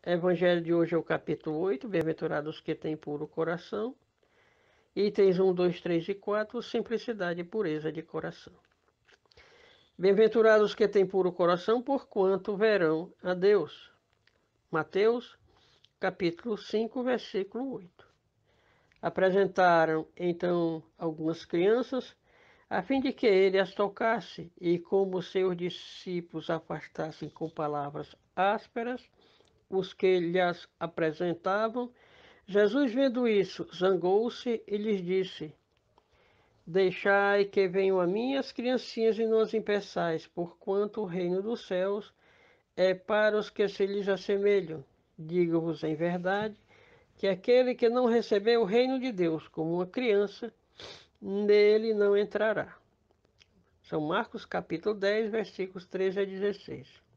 Evangelho de hoje é o capítulo 8, bem-aventurados que têm puro coração. Itens 1, 2, 3 e 4, simplicidade e pureza de coração. Bem-aventurados que têm puro coração, porquanto verão a Deus. Mateus, capítulo 5, versículo 8. Apresentaram, então, algumas crianças, a fim de que ele as tocasse, e como seus discípulos afastassem com palavras ásperas os que lhes apresentavam, Jesus, vendo isso, zangou-se e lhes disse: Deixai que venham a mim as criancinhas e não as impeçais, porquanto o reino dos céus é para os que se lhes assemelham. Digo-vos em verdade que aquele que não receber o reino de Deus como uma criança, nele não entrará. São Marcos capítulo 10, versículos 13 a 16.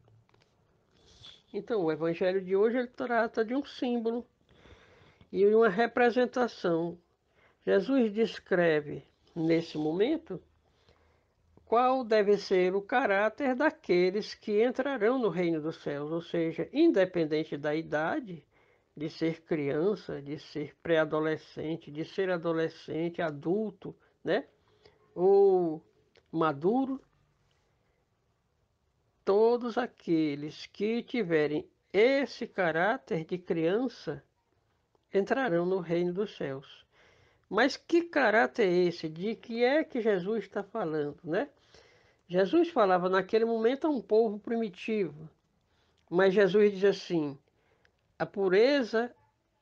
Então, o evangelho de hoje ele trata de um símbolo e uma representação. Jesus descreve, nesse momento, qual deve ser o caráter daqueles que entrarão no reino dos céus, ou seja, independente da idade, de ser criança, de ser pré-adolescente, de ser adolescente, adulto, né? Ou maduro, todos aqueles que tiverem esse caráter de criança entrarão no reino dos céus. Mas que caráter é esse? De que é que Jesus está falando, né? Jesus falava naquele momento a um povo primitivo, mas Jesus diz assim: a pureza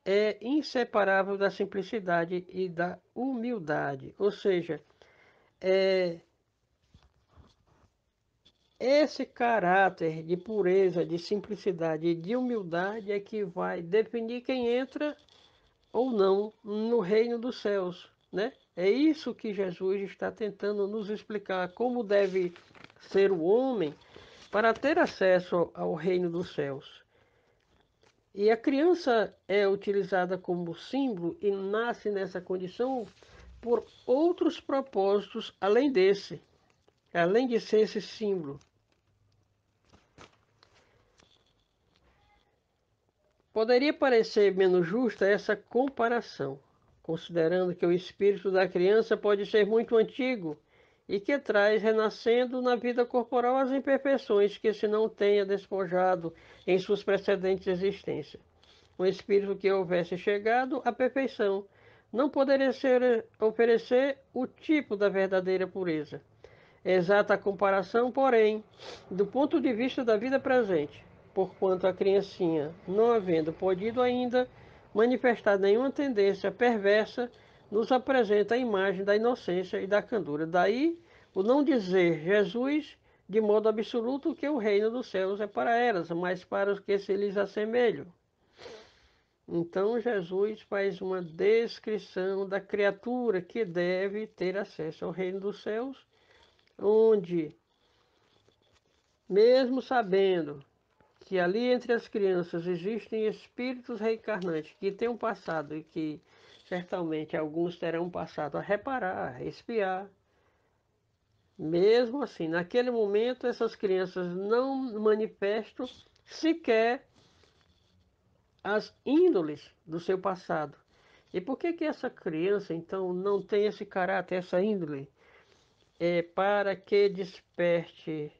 é inseparável da simplicidade e da humildade. Ou seja, é esse caráter de pureza, de simplicidade e de humildade é que vai definir quem entra ou não no reino dos céus, né? É isso que Jesus está tentando nos explicar, como deve ser o homem para ter acesso ao reino dos céus. E a criança é utilizada como símbolo e nasce nessa condição por outros propósitos além desse, além de ser esse símbolo. Poderia parecer menos justa essa comparação, considerando que o espírito da criança pode ser muito antigo e que traz renascendo na vida corporal as imperfeições que se não tenha despojado em suas precedentes existências. Um espírito que houvesse chegado à perfeição não poderia oferecer o tipo da verdadeira pureza. Exata comparação, porém, do ponto de vista da vida presente, porquanto a criancinha, não havendo podido ainda manifestar nenhuma tendência perversa, nos apresenta a imagem da inocência e da candura. Daí o não dizer Jesus de modo absoluto que o reino dos céus é para elas, mas para os que se lhes assemelham. Então Jesus faz uma descrição da criatura que deve ter acesso ao reino dos céus, onde, mesmo sabendo que ali entre as crianças existem espíritos reencarnantes que têm um passado e que certamente alguns terão um passado a reparar, a espiar, mesmo assim, naquele momento essas crianças não manifestam sequer as índoles do seu passado. E por que que essa criança, então, não tem esse caráter, essa índole? É para que desperte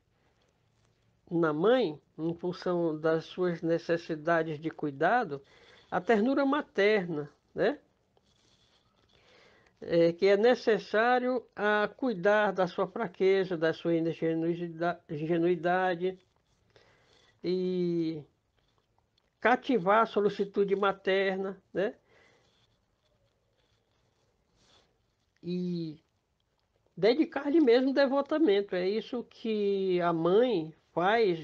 na mãe, em função das suas necessidades de cuidado, a ternura materna, né? Que é necessário a cuidar da sua fraqueza, da sua ingenuidade e cativar a solicitude materna, né? E dedicar-lhe mesmo devotamento. É isso que a mãe faz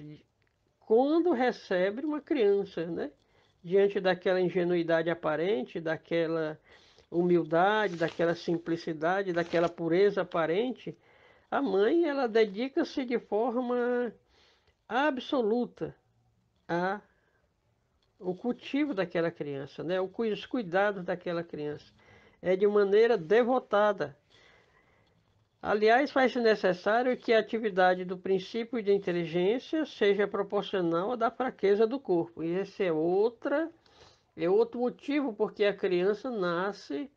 quando recebe uma criança, né? Diante daquela ingenuidade aparente, daquela humildade, daquela simplicidade, daquela pureza aparente, a mãe ela dedica-se de forma absoluta a o cultivo daquela criança, né? Os cuidados daquela criança. É de maneira devotada. Aliás, faz-se necessário que a atividade do princípio de inteligência seja proporcional à da fraqueza do corpo. E esse é outro motivo porque a criança nasce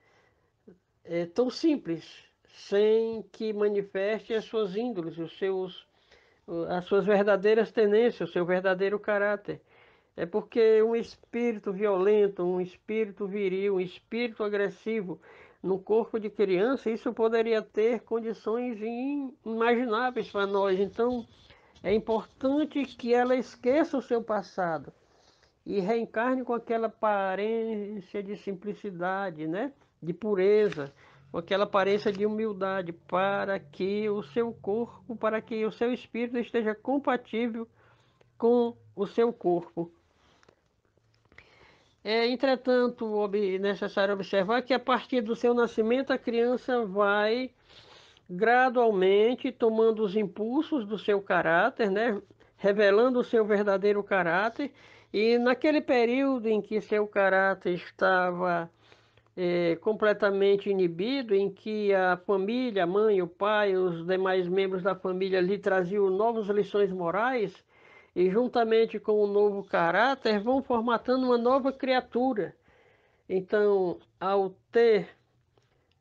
tão simples, sem que manifeste as suas índoles, as suas verdadeiras tendências, o seu verdadeiro caráter. É porque um espírito violento, um espírito viril, um espírito agressivo no corpo de criança, isso poderia ter condições inimagináveis para nós. Então, é importante que ela esqueça o seu passado e reencarne com aquela aparência de simplicidade, né? De pureza, com aquela aparência de humildade, para que o seu corpo, para que o seu espírito esteja compatível com o seu corpo. É, entretanto, necessário observar que a partir do seu nascimento a criança vai gradualmente tomando os impulsos do seu caráter, né? Revelando o seu verdadeiro caráter. E naquele período em que seu caráter estava completamente inibido, em que a família, a mãe, o pai, os demais membros da família lhe traziam novas lições morais, e juntamente com o novo caráter vão formatando uma nova criatura. Então, ao ter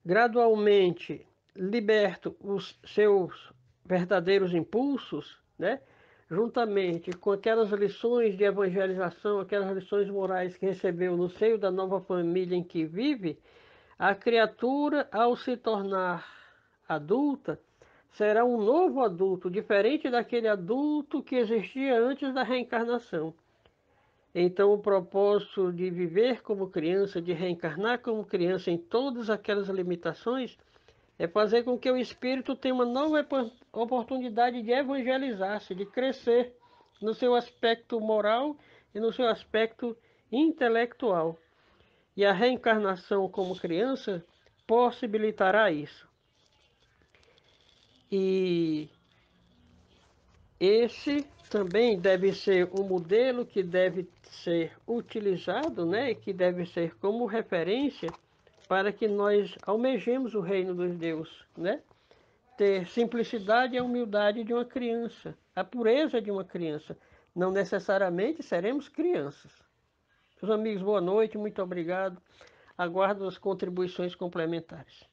gradualmente liberto os seus verdadeiros impulsos, né? Juntamente com aquelas lições de evangelização, aquelas lições morais que recebeu no seio da nova família em que vive, a criatura, ao se tornar adulta, será um novo adulto, diferente daquele adulto que existia antes da reencarnação. Então, o propósito de viver como criança, de reencarnar como criança em todas aquelas limitações, é fazer com que o espírito tenha uma nova oportunidade de evangelizar-se, de crescer no seu aspecto moral e no seu aspecto intelectual. E a reencarnação como criança possibilitará isso. E esse também deve ser um modelo que deve ser utilizado, né, e que deve ser como referência para que nós almejemos o reino dos deuses, né? Ter simplicidade e a humildade de uma criança, a pureza de uma criança. Não necessariamente seremos crianças. Meus amigos, boa noite, muito obrigado. Aguardo as contribuições complementares.